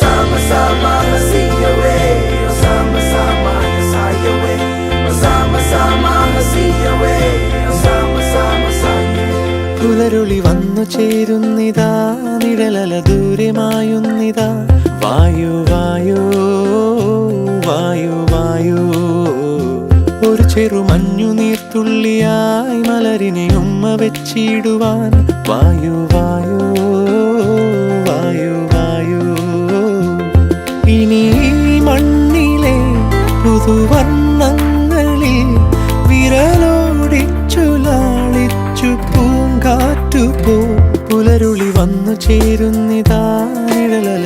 sama-sama na siyawe, o sama-sama na sayawe, o sama-sama na siyawe, o sama-sama sayawe. പുലരുളി വന്നു ചേരുന്നിതാ, നിഴലല ദൂരെ മായുന്നിതാ. വായു വായു വായു വായു, ഒരു ചെറു മഞ്ഞു നീർത്തുള്ളിയായി മലരിനെ ഉമ്മ വെച്ചിടുവാൻ. വായു വായു വായു വായു, ഇനി മണ്ണിലെ പുതുവർണ്ണങ്ങളിൽ വിരലോടിച്ചു ലാളിച്ചു പൂങ്കാറ്റുപോ. പുലരുളി വന്നു ചേരുന്നിതാ, നിഴലല